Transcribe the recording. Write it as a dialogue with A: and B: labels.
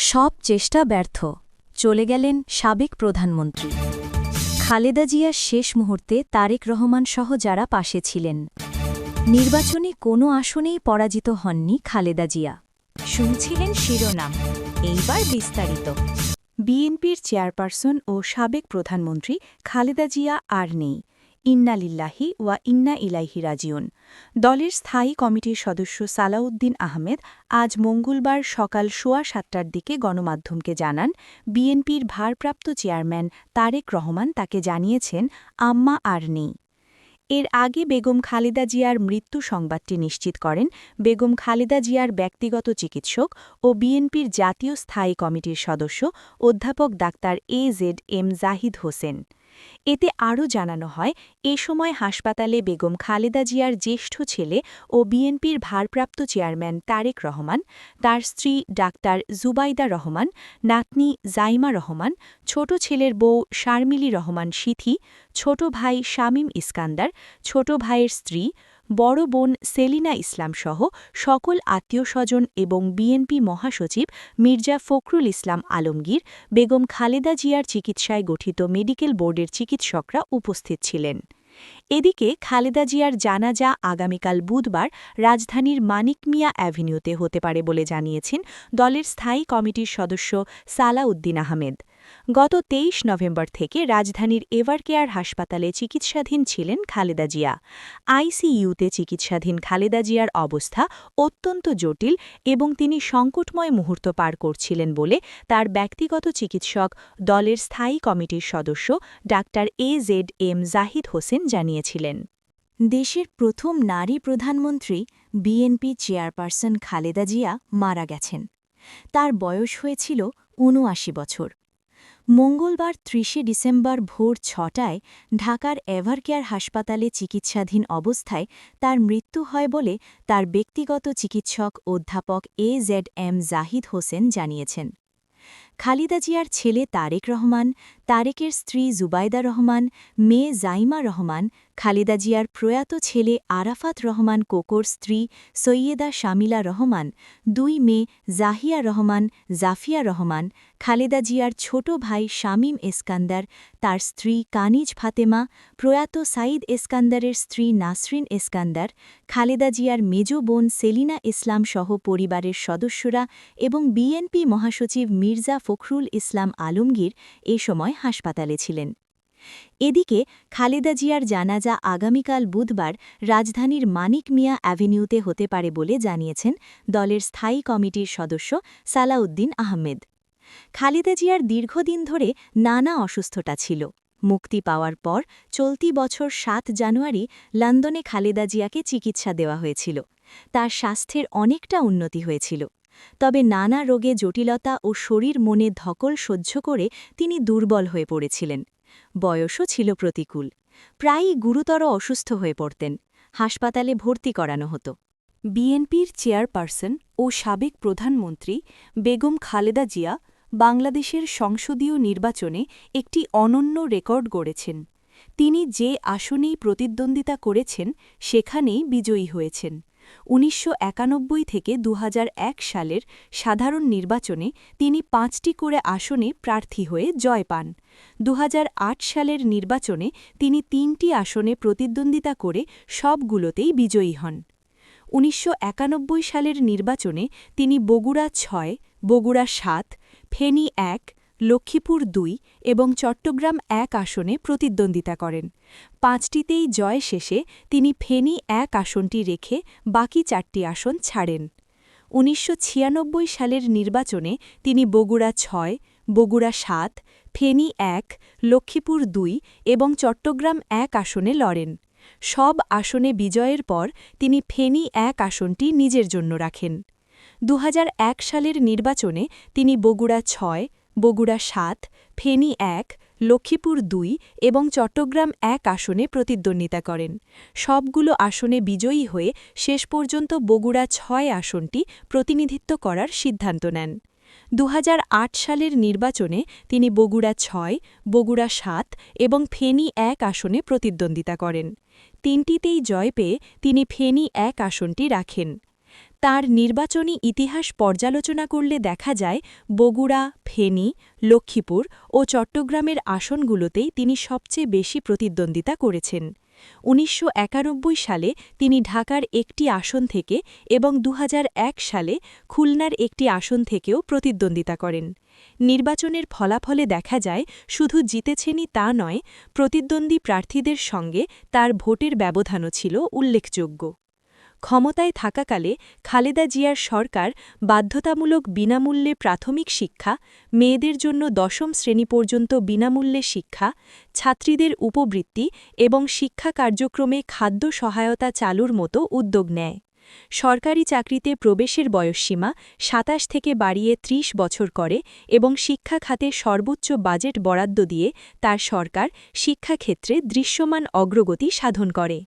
A: সব চেষ্টা ব্যর্থ, চলে গেলেন সাবেক প্রধানমন্ত্রী খালেদা জিয়ার শেষ মুহূর্তে তারেক রহমান সহ যারা পাশে ছিলেন। নির্বাচনে কোনো আসনেই পরাজিত হননি খালেদা জিয়া। শুনছিলেন শিরোনাম, এইবার বিস্তারিত। বিএনপির চেয়ারপারসন ও সাবেক প্রধানমন্ত্রী খালেদা জিয়া আর নেই। ইন্না লিল্লাহি ওয়া ইন্না ইলাইহি রাজিউন। দলের স্থায়ী কমিটির সদস্য সালাউদ্দিন আহমেদ আজ মঙ্গলবার সকাল ৭:১৫টার দিকে গণমাধ্যমকে জানান, বিএনপির ভারপ্রাপ্ত চেয়ারম্যান তারেক রহমান তাকে জানিয়েছেন আম্মা আর নেই। এর আগে বেগম খালেদা জিয়ার মৃত্যু সংবাদটি নিশ্চিত করেন বেগম খালেদা জিয়ার ব্যক্তিগত চিকিৎসক ও বিএনপির জাতীয় স্থায়ী কমিটির সদস্য অধ্যাপক ডাক্তার AZM জাহিদ হোসেন। এতে আরও জানানো হয়, এ সময় হাসপাতালে বেগম খালেদা জিয়ার জ্যেষ্ঠ ছেলে ও বিএনপির ভারপ্রাপ্ত চেয়ারম্যান তারেক রহমান, তার স্ত্রী ডাক্তার জুবাইদা রহমান, নাতনি জাইমা রহমান, ছোট ছেলের বউ শারমিলি রহমান সিথি, ছোট ভাই শামীম ইস্কান্দার, ছোট ভাইয়ের স্ত্রী, বড় বোন সেলিনা ইসলাম সহ সকল আত্মীয়স্বজন এবং বিএনপি মহাসচিব মির্জা ফখরুল ইসলাম আলমগীর, বেগম খালেদা জিয়ার চিকিৎসায় গঠিত মেডিকেল বোর্ডের চিকিৎসকরা উপস্থিত ছিলেন। এদিকে খালেদা জিয়ার জানাজা আগামীকাল বুধবার রাজধানীর মানিক মিয়া অ্যাভিনিউতে হতে পারে বলে জানিয়েছেন দলের স্থায়ী কমিটির সদস্য সালাউদ্দিন আহমেদ। গত ২৩ নভেম্বর থেকে রাজধানীর এভারকেয়ার হাসপাতালে চিকিৎসাধীন ছিলেন খালেদা জিয়া। আইসিইউতে চিকিৎসাধীন খালেদা জিয়ার অবস্থা অত্যন্ত জটিল এবং তিনি সংকটময় মুহূর্ত পার করছিলেন বলে তার ব্যক্তিগত চিকিৎসক দলের স্থায়ী কমিটির সদস্য ডাক্তার AZM জাহিদ হোসেন জানিয়েছিলেন। দেশের প্রথম নারী প্রধানমন্ত্রী বিএনপি চেয়ারপারসন খালেদা জিয়া মারা গেছেন। তার বয়স হয়েছিল ৭৯ বছর। মঙ্গলবার ৩০ ডিসেম্বর ভোর ৬টায় ঢাকার এভারকেয়ার হাসপাতালে চিকিৎসাধীন অবস্থায় তার মৃত্যু হয় বলে তার ব্যক্তিগত চিকিৎসক অধ্যাপক AZM জাহিদ হোসেন জানিয়েছেন। খালেদা জিয়ার ছেলে তারেক রহমান, তারেকের স্ত্রী জুবাইদা রহমান, মেয়ে জাইমা রহমান, খালেদা জিয়ার প্রয়াত ছেলে আরাফাত রহমান কোকোর স্ত্রী সৈয়দা শামিলা রহমান, ২ মেয়ে জাহিয়া রহমান, জাফিয়া রহমান, খালেদা জিয়ার ছোট ভাই শামীম এসকান্দার, তার স্ত্রী কানিজ ফাতেমা, প্রয়াত সাইদ এসকান্দারের স্ত্রী নাসরিন এসকান্দার, খালেদা জিয়ার মেজ বোন সেলিনা ইসলাম সহ পরিবারের সদস্যরা এবং বিএনপি মহাসচিব মির্জা ফখরুল ইসলাম আলমগীর এ সময় হাসপাতালে ছিলেন। এদিকে খালেদা জিয়ার জানাজা আগামীকাল বুধবার রাজধানীর মানিক মিয়া অ্যাভিনিউতে হতে পারে বলে জানিয়েছেন দলের স্থায়ী কমিটির সদস্য সালাউদ্দিন আহমেদ। খালেদা জিয়ার দীর্ঘদিন ধরে নানা অসুস্থতা ছিল। মুক্তি পাওয়ার পর চলতি বছর ৭ জানুয়ারি লন্ডনে খালেদা জিয়াকে চিকিৎসা দেওয়া হয়েছিল। তার স্বাস্থ্যের অনেকটা উন্নতি হয়েছিল। তবে নানা রোগে জটিলতা ও শরীর মনে ধকল সহ্য করে তিনি দুর্বল হয়ে পড়েছিলেন। বয়সও ছিল প্রতিকূল। প্রায়ই গুরুতর অসুস্থ হয়ে পড়তেন। হাসপাতালে ভর্তি করানো হতো। বিএনপির চেয়ারপারসন ও সাবেক প্রধানমন্ত্রী বেগম খালেদা জিয়া বাংলাদেশের সংসদীয় নির্বাচনে একটি অনন্য রেকর্ড গড়েছেন। তিনি যে আসনেই প্রতিদ্বন্দ্বিতা করেছেন সেখানেই বিজয়ী হয়েছেন। ১৯৯১ থেকে ২০০১ সালের সাধারণ নির্বাচনে তিনি ৫টি করে আসনে প্রার্থী হয়ে জয় পান। ২০০৮ সালের নির্বাচনে তিনি ৩টি আসনে প্রতিদ্বন্দ্বিতা করে সবগুলোতেই বিজয়ী হন। ১৯৯১ সালের নির্বাচনে তিনি বগুড়া ৬, বগুড়া ৭, ফেনী ১, লক্ষ্মীপুর ২ এবং চট্টগ্রাম ১ আসনে প্রতিদ্বন্দ্বিতা করেন। ৫টিতেই জয় শেষে তিনি ফেনী ১ আসনটি রেখে বাকি ৪টি আসন ছাড়েন। ১৯৯৬ সালের নির্বাচনে তিনি বগুড়া ৬, বগুড়া ৭, ফেনী ১, লক্ষ্মীপুর ২ এবং চট্টগ্রাম ১ আসনে লড়েন। সব আসনে বিজয়ের পর তিনি ফেনী ১ আসনটি নিজের জন্য রাখেন। ২০০১ সালের নির্বাচনে তিনি বগুড়া ৬, বগুড়া ৭, ফেনী ১, লক্ষ্মীপুর ২ এবং চট্টগ্রাম ১ আসনে প্রতিদ্বন্দ্বিতা করেন। সবগুলো আসনে বিজয়ী হয়ে শেষ পর্যন্ত বগুড়া ৬ আসনটি প্রতিনিধিত্ব করার সিদ্ধান্ত নেন। ২০০৮ সালের নির্বাচনে তিনি বগুড়া ৬, বগুড়া ৭ এবং ফেনী ১ আসনে প্রতিদ্বন্দ্বিতা করেন। তিনটিতেই জয় পেয়ে তিনি ফেনী ১ আসনটি রাখেন। তার নির্বাচনী ইতিহাস পর্যালোচনা করলে দেখা যায় বগুড়া, ফেনী, লক্ষ্মীপুর ও চট্টগ্রামের আসনগুলোতেই তিনি সবচেয়ে বেশি প্রতিদ্বন্দ্বিতা করেছেন। ১৯৯১ সালে তিনি ঢাকার একটি আসন থেকে এবং ২০০১ সালে খুলনার একটি আসন থেকেও প্রতিদ্বন্দ্বিতা করেন। নির্বাচনের ফলাফলে দেখা যায় শুধু জিতেছেনই তা নয়, প্রতিদ্বন্দ্বী প্রার্থীদের সঙ্গে তার ভোটের ব্যবধানও ছিল উল্লেখযোগ্য। ক্ষমতায় থাকাকালে খালেদা জিয়ার সরকার বাধ্যতামূলক বিনামূল্যে প্রাথমিক শিক্ষা, মেয়েদের জন্য দশম শ্রেণী পর্যন্ত বিনামূল্যে শিক্ষা, ছাত্রীদের উপবৃত্তি এবং শিক্ষা কার্যক্রমে খাদ্য সহায়তা চালুর মতো উদ্যোগ নেয়। সরকারি চাকরিতে প্রবেশের বয়সসীমা ২৭ থেকে বাড়িয়ে ৩০ বছর করে এবং শিক্ষা খাতে সর্বোচ্চ বাজেট বরাদ্দ দিয়ে তার সরকার শিক্ষাক্ষেত্রে দৃশ্যমান অগ্রগতি সাধন করে।